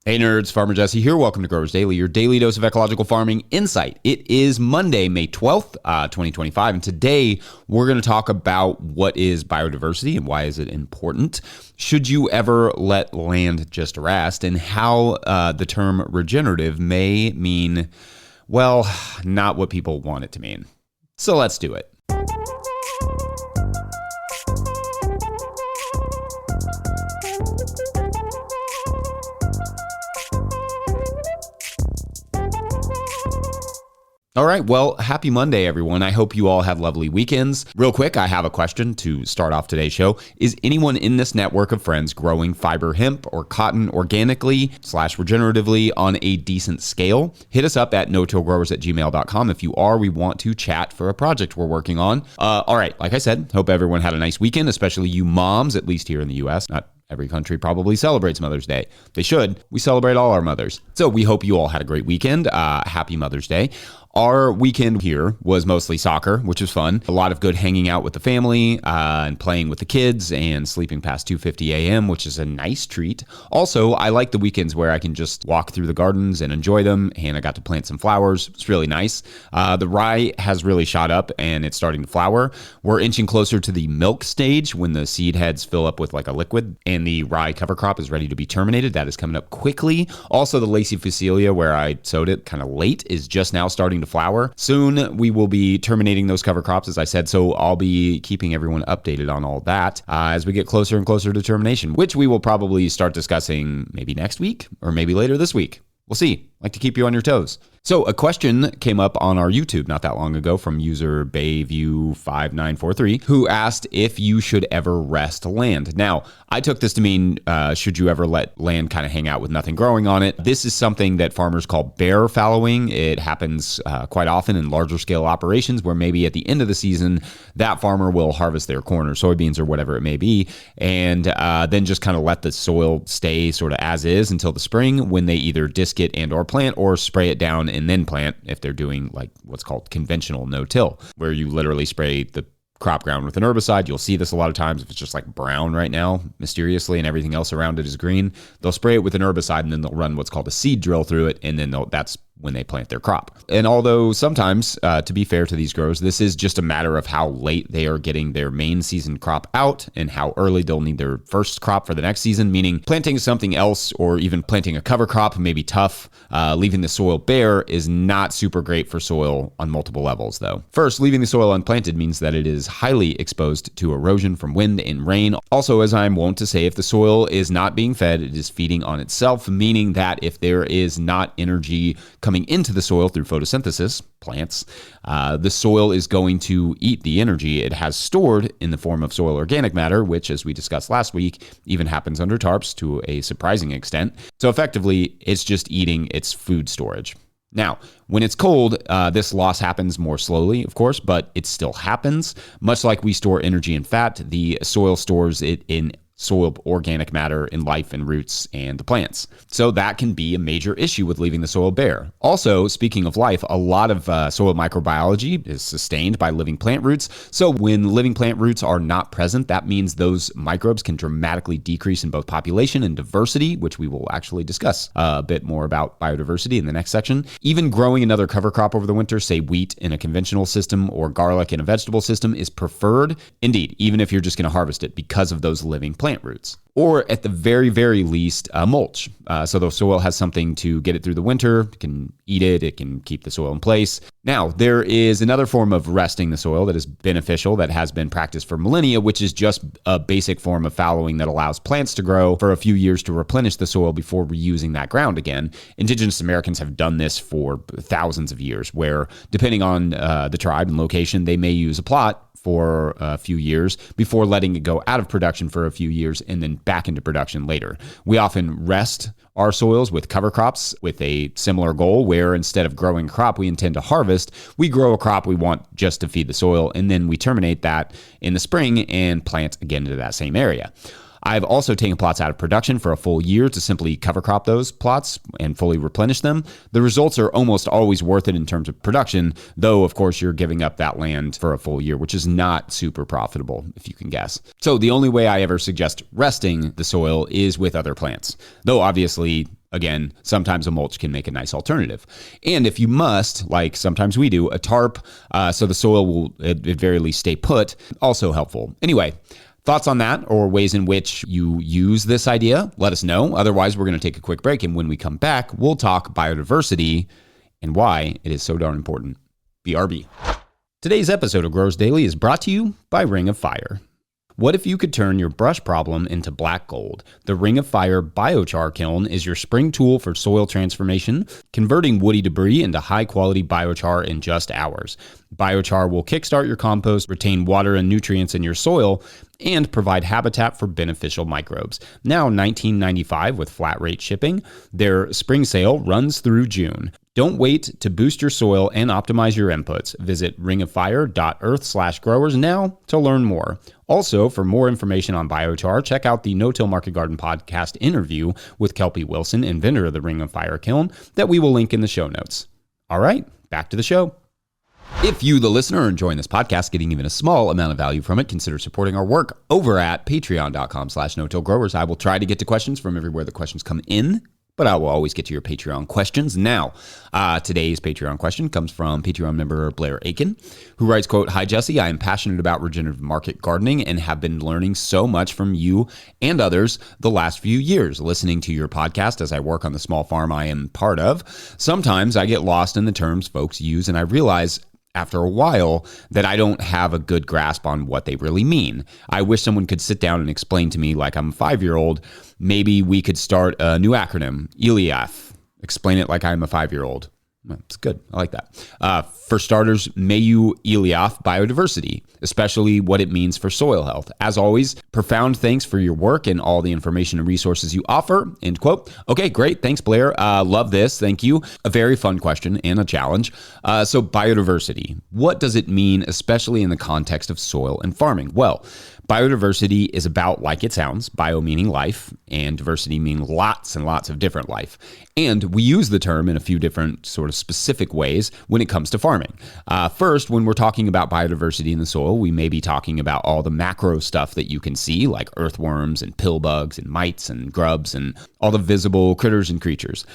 Hey nerds, Farmer Jesse here. Welcome to Growers Daily, your daily dose of ecological farming insight. It is Monday, May 12th, 2025, and today we're going to talk about what is biodiversity and why is it important. Should you ever let land just rest, and how the term regenerative may mean, well, not what people want it to mean. So let's do it. All right, well, happy Monday, everyone. I hope you all had lovely weekends. Real quick, I have a question to start off today's show. Is anyone in this network of friends growing fiber hemp or cotton organically / regeneratively on a decent scale? Hit us up at no-tillgrowers@gmail.com. If you are, we want to chat for a project we're working on. All right, like I said, hope everyone had a nice weekend, especially you moms, at least here in the U.S. Not every country probably celebrates Mother's Day. They should. We celebrate all our mothers. So we hope you all had a great weekend. Happy Mother's Day. Our weekend here was mostly soccer, which was fun. A lot of good hanging out with the family and playing with the kids and sleeping past 2:50 a.m., which is a nice treat. Also, I like the weekends where I can just walk through the gardens and enjoy them, and I got to plant some flowers. It's really nice. The rye has really shot up and it's starting to flower. We're inching closer to the milk stage when the seed heads fill up with like a liquid and the rye cover crop is ready to be terminated. That is coming up quickly. Also, the Lacey Fusilia, where I sowed it kind of late, is just now starting to flower. Soon we will be terminating those cover crops, as I said, so I'll be keeping everyone updated on all that as we get closer and closer to termination, which we will probably start discussing maybe next week or maybe later this week. We'll see. Like to keep you on your toes. So a question came up on our YouTube not that long ago from user Bayview5943, who asked if you should ever rest land. Now, I took this to mean, should you ever let land kind of hang out with nothing growing on it? This is something that farmers call bare fallowing. It happens quite often in larger scale operations where maybe at the end of the season, that farmer will harvest their corn or soybeans or whatever it may be, and then just kind of let the soil stay sort of as is until the spring when they either disc it and or plant or spray it down and then plant if they're doing like what's called conventional no-till, where you literally spray the crop ground with an herbicide. You'll see this a lot of times if it's just like brown right now, mysteriously, and everything else around it is green. They'll spray it with an herbicide and then they'll run what's called a seed drill through it, and then that's when they plant their crop. And although sometimes, to be fair to these growers, this is just a matter of how late they are getting their main season crop out and how early they'll need their first crop for the next season, meaning planting something else or even planting a cover crop may be tough. Leaving the soil bare is not super great for soil on multiple levels, though. First, leaving the soil unplanted means that it is highly exposed to erosion from wind and rain. Also, as I'm wont to say, if the soil is not being fed, it is feeding on itself, meaning that if there is not energy coming into the soil through photosynthesis, plants, the soil is going to eat the energy it has stored in the form of soil organic matter, which, as we discussed last week, even happens under tarps to a surprising extent. So effectively, it's just eating its food storage. Now, when it's cold, this loss happens more slowly, of course, but it still happens. Much like we store energy in fat, the soil stores it in soil organic matter in life and roots and the plants. So that can be a major issue with leaving the soil bare. Also, speaking of life, a lot of soil microbiology is sustained by living plant roots. So when living plant roots are not present, that means those microbes can dramatically decrease in both population and diversity, which we will actually discuss a bit more about biodiversity in the next section. Even growing another cover crop over the winter, say wheat in a conventional system or garlic in a vegetable system, is preferred. Indeed, even if you're just going to harvest it because of those living plant roots. Or at the very, very least, mulch. So the soil has something to get it through the winter. It can eat it. It can keep the soil in place. Now, there is another form of resting the soil that is beneficial that has been practiced for millennia, which is just a basic form of fallowing that allows plants to grow for a few years to replenish the soil before reusing that ground again. Indigenous Americans have done this for thousands of years, where depending on the tribe and location, they may use a plot for a few years before letting it go out of production for a few years and then back into production later. We often rest our soils with cover crops with a similar goal, where instead of growing a crop we intend to harvest, we grow a crop we want just to feed the soil, and then we terminate that in the spring and plant again into that same area. I've also taken plots out of production for a full year to simply cover crop those plots and fully replenish them. The results are almost always worth it in terms of production, though, of course, you're giving up that land for a full year, which is not super profitable, if you can guess. So the only way I ever suggest resting the soil is with other plants, though obviously Again, sometimes a mulch can make a nice alternative. And if you must, like sometimes we do, a tarp, so the soil will at very least stay put, also helpful. Anyway, thoughts on that or ways in which you use this idea? Let us know. Otherwise, we're going to take a quick break. And when we come back, we'll talk biodiversity and why it is so darn important. BRB. Today's episode of Growers Daily is brought to you by Ring of Fire. What if you could turn your brush problem into black gold? The Ring of Fire biochar kiln is your spring tool for soil transformation, converting woody debris into high-quality biochar in just hours. Biochar will kickstart your compost, retain water and nutrients in your soil, and provide habitat for beneficial microbes. Now $19.95 with flat rate shipping. Their spring sale runs through June. Don't wait to boost your soil and optimize your inputs. Visit ringofire.earth/growers now to learn more. Also, for more information on biochar, check out the No-Till Market Garden podcast interview with Kelpie Wilson, inventor of the Ring of Fire kiln, that we will link in the show notes. All right, back to the show. If you, the listener, are enjoying this podcast, getting even a small amount of value from it, consider supporting our work over at patreon.com/no-till-growers. I will try to get to questions from everywhere the questions come in, but I will always get to your Patreon questions. Now, today's Patreon question comes from Patreon member Blair Aiken, who writes, quote, "Hi, Jesse. I am passionate about regenerative market gardening and have been learning so much from you and others the last few years, listening to your podcast as I work on the small farm I am part of. Sometimes I get lost in the terms folks use, and I realize after a while that I don't have a good grasp on what they really mean. I wish someone could sit down and explain to me like I'm a 5-year-old. Maybe we could start a new acronym, ELIAF. Explain it like I'm a 5-year-old. That's good. I like that. For starters, may you ELIAF biodiversity, especially what it means for soil health. As always, profound thanks for your work and all the information and resources you offer." End quote. Okay, great. Thanks, Blair. Love this. Thank you. A very fun question and a challenge. So biodiversity, what does it mean, especially in the context of soil and farming? Well, biodiversity is about, like it sounds, bio meaning life, and diversity meaning lots and lots of different life. And we use the term in a few different sort of specific ways when it comes to farming. First, when we're talking about biodiversity in the soil, we may be talking about all the macro stuff that you can see, like earthworms and pill bugs and mites and grubs and all the visible critters and creatures.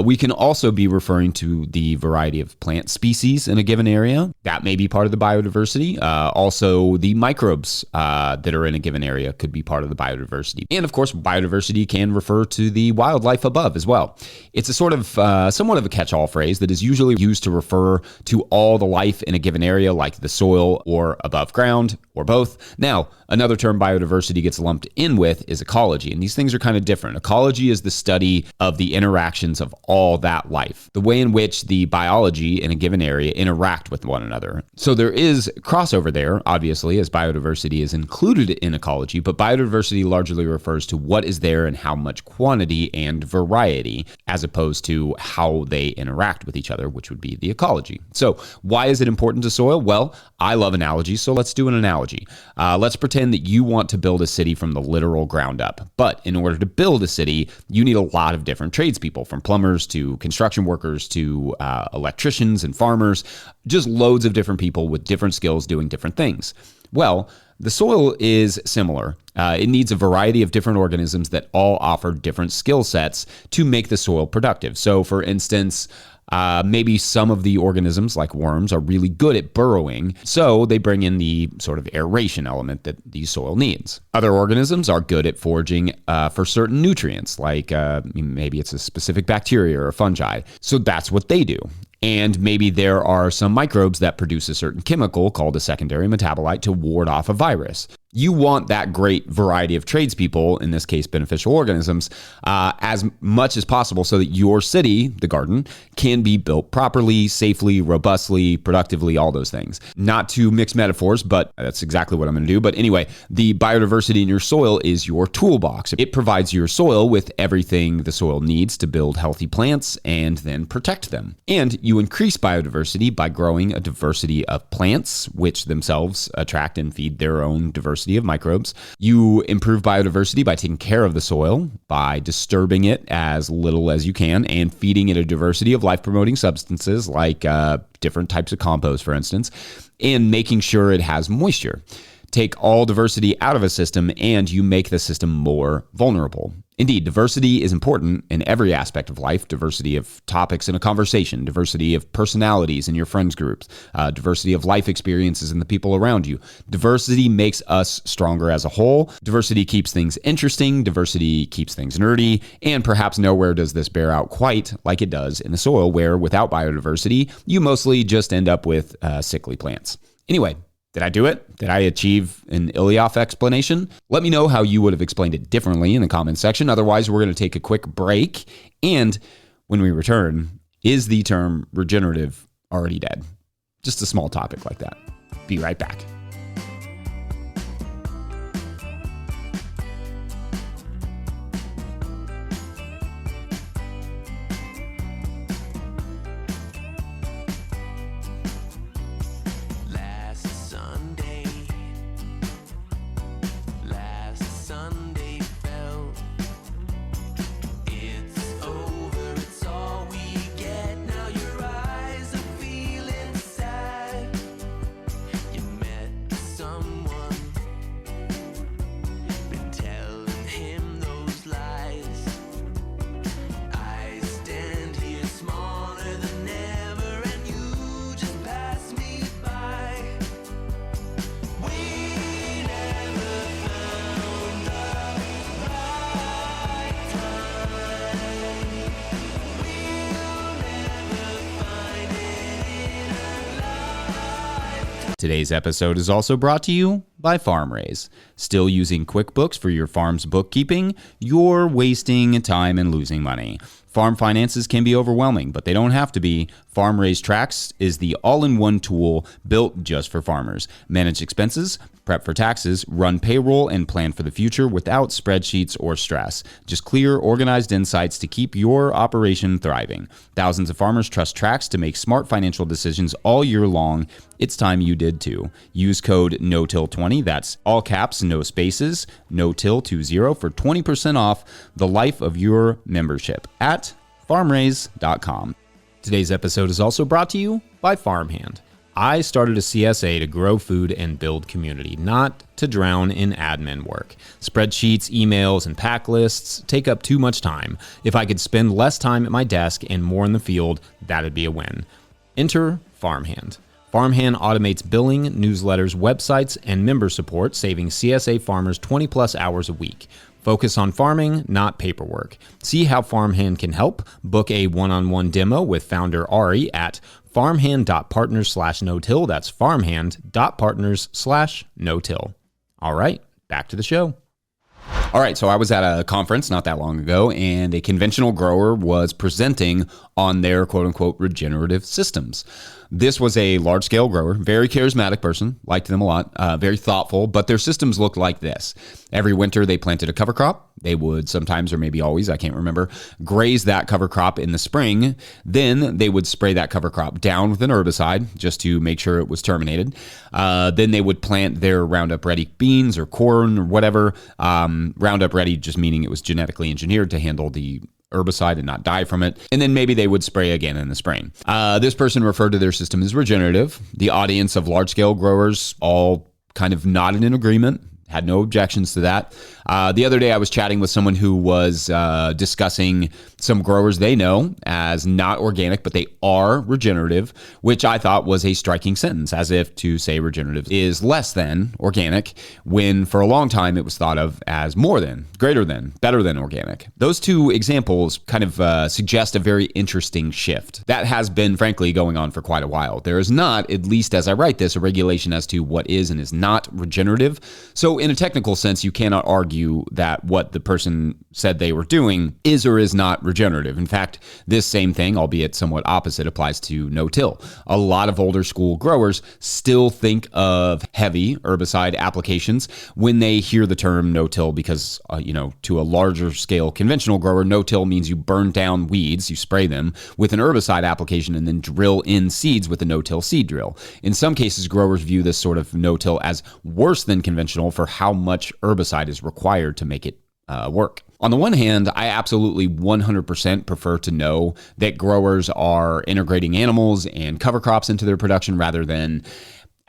We can also be referring to the variety of plant species in a given area. That may be part of the biodiversity. Also, the microbes that are in a given area could be part of the biodiversity. And of course, biodiversity can refer to the wildlife above as well. It's a sort of somewhat of a catch-all phrase that is usually used to refer to all the life in a given area, like the soil or above ground or both. Now, another term biodiversity gets lumped in with is ecology, and these things are kind of different. Ecology is the study of the interactions of all that life, the way in which the biology in a given area interact with one another. So there is crossover there, obviously, as biodiversity is included in ecology, but biodiversity largely refers to what is there and how much quantity and variety, as opposed to how they interact with each other, which would be the ecology. So why is it important to soil? Well, I love analogies, so let's do an analogy. Let's pretend that you want to build a city from the literal ground up. But in order to build a city, you need a lot of different tradespeople, from plumbers to construction workers to electricians and farmers, just loads of different people with different skills doing different things. Well, the soil is similar. It needs a variety of different organisms that all offer different skill sets to make the soil productive. So, for instance, maybe some of the organisms, like worms, are really good at burrowing, so they bring in the sort of aeration element that the soil needs. Other organisms are good at foraging for certain nutrients, like maybe it's a specific bacteria or fungi, so that's what they do. And maybe there are some microbes that produce a certain chemical called a secondary metabolite to ward off a virus. You want that great variety of tradespeople, in this case beneficial organisms, as much as possible so that your city, the garden, can be built properly, safely, robustly, productively, all those things. Not to mix metaphors, but that's exactly what I'm going to do. But anyway, the biodiversity in your soil is your toolbox. It provides your soil with everything the soil needs to build healthy plants and then protect them. And you increase biodiversity by growing a diversity of plants, which themselves attract and feed their own diversity of microbes. You improve biodiversity by taking care of the soil, by disturbing it as little as you can, and feeding it a diversity of life-promoting substances like different types of compost, for instance, and making sure it has moisture. Take all diversity out of a system and you make the system more vulnerable. Indeed, diversity is important in every aspect of life. Diversity of topics in a conversation, diversity of personalities in your friends groups, diversity of life experiences in the people around you. Diversity makes us stronger as a whole. Diversity keeps things interesting. Diversity keeps things nerdy. And perhaps nowhere does this bear out quite like it does in the soil, where without biodiversity, you mostly just end up with sickly plants. Anyway, did I do it? Did I achieve an Ilioff explanation? Let me know how you would have explained it differently in the comments section. Otherwise, we're going to take a quick break. And when we return, is the term regenerative already dead? Just a small topic like that. Be right back. Today's episode is also brought to you by FarmRaise. Still using QuickBooks for your farm's bookkeeping? You're wasting time and losing money. Farm finances can be overwhelming, but they don't have to be. FarmRaise Tracks is the all-in-one tool built just for farmers. Manage expenses, prep for taxes, run payroll, and plan for the future without spreadsheets or stress. Just clear, organized insights to keep your operation thriving. Thousands of farmers trust Tracks to make smart financial decisions all year long. It's time you did too. Use code NOTIL20, that's all caps, no spaces, NOTIL20 for 20% off the life of your membership at farmraise.com. Today's episode is also brought to you by Farmhand. I started a CSA to grow food and build community, not to drown in admin work. Spreadsheets, emails, and pack lists take up too much time. If I could spend less time at my desk and more in the field, that'd be a win. Enter Farmhand. Farmhand automates billing, newsletters, websites, and member support, saving CSA farmers 20 plus hours a week. Focus on farming, not paperwork. See how Farmhand can help. Book a one-on-one demo with founder Ari at farmhand.partners/no-till. That's farmhand.partners/no-till. All right, back to the show. All right, so I was at a conference not that long ago, and a conventional grower was presenting on their quote-unquote regenerative systems. This was a large-scale grower, very charismatic person, liked them a lot, very thoughtful, but their systems looked like this. Every winter, they planted a cover crop. They would sometimes, or maybe always, I can't remember, graze that cover crop in the spring. Then they would spray that cover crop down with an herbicide just to make sure it was terminated. Then they would plant their Roundup Ready beans or corn or whatever. Roundup Ready just meaning it was genetically engineered to handle the herbicide and not die from it. And then maybe they would spray again in the spring. This person referred to their system as regenerative. The audience of large-scale growers all kind of nodded in agreement, had no objections to that. The other day I was chatting with someone who was discussing some growers they know as not organic, but they are regenerative, which I thought was a striking sentence, as if to say regenerative is less than organic, when for a long time it was thought of as more than, greater than, better than organic. Those two examples kind of suggest a very interesting shift that has been, frankly, going on for quite a while. There is not, at least as I write this, a regulation as to what is and is not regenerative. So in a technical sense, you cannot argue that what the person said they were doing is or is not regenerative. In fact, this same thing, albeit somewhat opposite, applies to no-till. A lot of older school growers still think of heavy herbicide applications when they hear the term no-till because, to a larger scale conventional grower, no-till means you burn down weeds, you spray them with an herbicide application and then drill in seeds with a no-till seed drill. In some cases, growers view this sort of no-till as worse than conventional for how much herbicide is required to make it work. On the one hand, I absolutely 100% prefer to know that growers are integrating animals and cover crops into their production rather than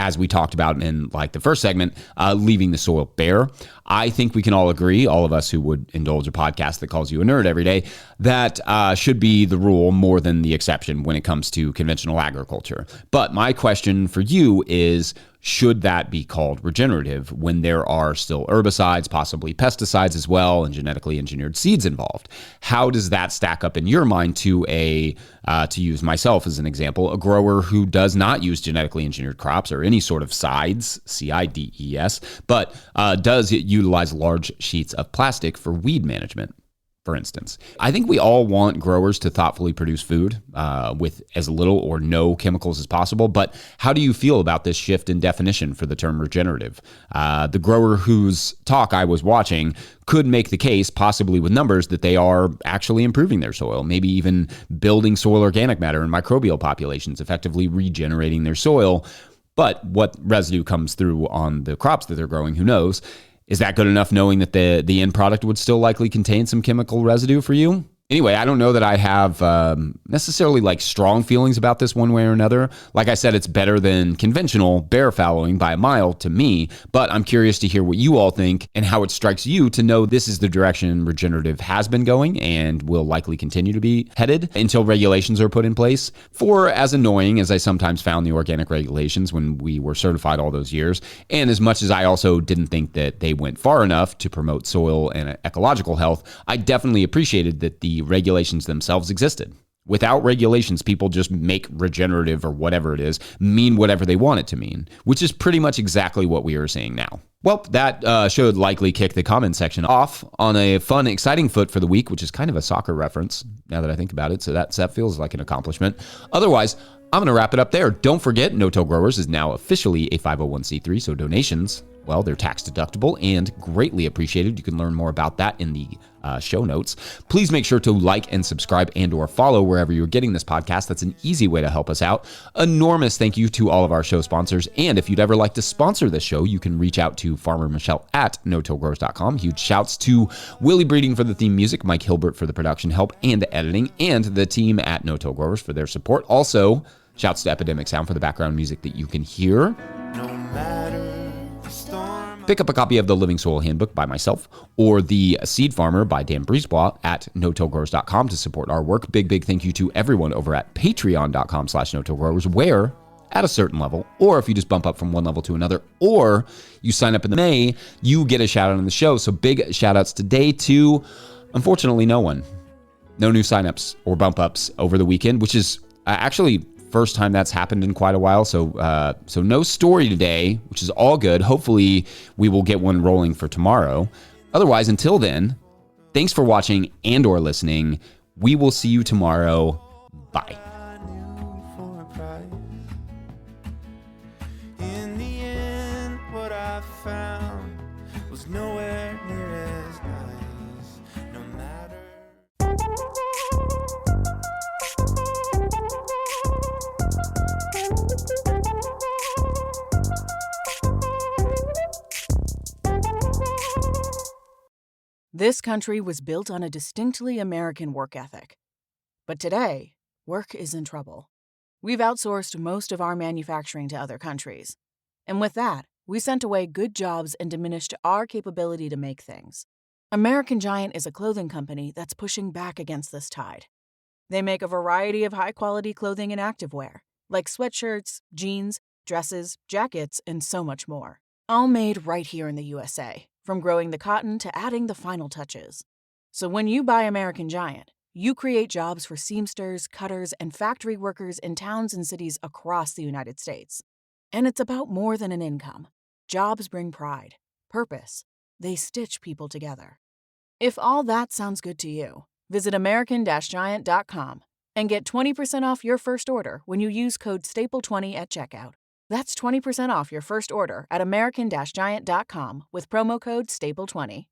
as we talked about in like the first segment, leaving the soil bare. I think we can all agree, all of us who would indulge a podcast that calls you a nerd every day, that should be the rule more than the exception when it comes to conventional agriculture. But my question for you is, should that be called regenerative when there are still herbicides, possibly pesticides as well, and genetically engineered seeds involved? How does that stack up in your mind to to use myself as an example, a grower who does not use genetically engineered crops or any sort of sides, CIDES, but does utilize large sheets of plastic for weed management, for instance? I think we all want growers to thoughtfully produce food with as little or no chemicals as possible. But how do you feel about this shift in definition for the term regenerative? The grower whose talk I was watching could make the case, possibly with numbers, that they are actually improving their soil, maybe even building soil organic matter and microbial populations, effectively regenerating their soil. But what residue comes through on the crops that they're growing, who knows? Is that good enough, knowing that the end product would still likely contain some chemical residue for you? Anyway, I don't know that I have necessarily like strong feelings about this one way or another. Like I said, it's better than conventional bear fallowing by a mile to me, but I'm curious to hear what you all think and how it strikes you to know this is the direction regenerative has been going and will likely continue to be headed until regulations are put in place. For as annoying as I sometimes found the organic regulations when we were certified all those years, and as much as I also didn't think that they went far enough to promote soil and ecological health, I definitely appreciated that the regulations themselves existed. Without regulations, people just make regenerative or whatever it is mean whatever they want it to mean, which is pretty much exactly what we are seeing now. Well, that should likely kick the comment section off on a fun, exciting foot for the week, which is kind of a soccer reference now that I think about it. So that feels like an accomplishment. Otherwise, I'm going to wrap it up there. Don't forget, No-Till Growers is now officially a 501c3, so donations, well, they're tax deductible and greatly appreciated. You can learn more about that in the show notes. Please make sure to like and subscribe and or follow wherever you're getting this podcast. That's an easy way to help us out. Enormous thank you to all of our show sponsors. And if you'd ever like to sponsor this show, you can reach out to Farmer Michelle at no-tillgrowers.com. Huge shouts to Willie Breeding for the theme music, Mike Hilbert for the production help and the editing, and the team at No-Till Growers for their support. Also, shouts to Epidemic Sound for the background music that you can hear. No matter the storm. Pick up a copy of the Living Soil Handbook by myself or The Seed Farmer by Dan Brisebois at no-tillgrowers.com to support our work. Big thank you to everyone over at patreon.com/no-tillgrowers, where at a certain level, or if you just bump up from one level to another, or you sign up in the May, you get a shout out on the show. So big shout outs today to, unfortunately, no one. No new signups or bump ups over the weekend, which is actually first time that's happened in quite a while. So no story today, which is all good. Hopefully we will get one rolling for tomorrow. Otherwise, until then, thanks for watching and or listening. We will see you tomorrow. Bye. In the end, what I found was nowhere near as nice, no matter. This country was built on a distinctly American work ethic. But today, work is in trouble. We've outsourced most of our manufacturing to other countries. And with that, we sent away good jobs and diminished our capability to make things. American Giant is a clothing company that's pushing back against this tide. They make a variety of high-quality clothing and activewear, like sweatshirts, jeans, dresses, jackets, and so much more. All made right here in the USA, from growing the cotton to adding the final touches. So when you buy American Giant, you create jobs for seamsters, cutters, and factory workers in towns and cities across the United States. And it's about more than an income. Jobs bring pride, purpose. They stitch people together. If all that sounds good to you, visit American-Giant.com and get 20% off your first order when you use code STAPLE20 at checkout. That's 20% off your first order at American-Giant.com with promo code STAPLE20.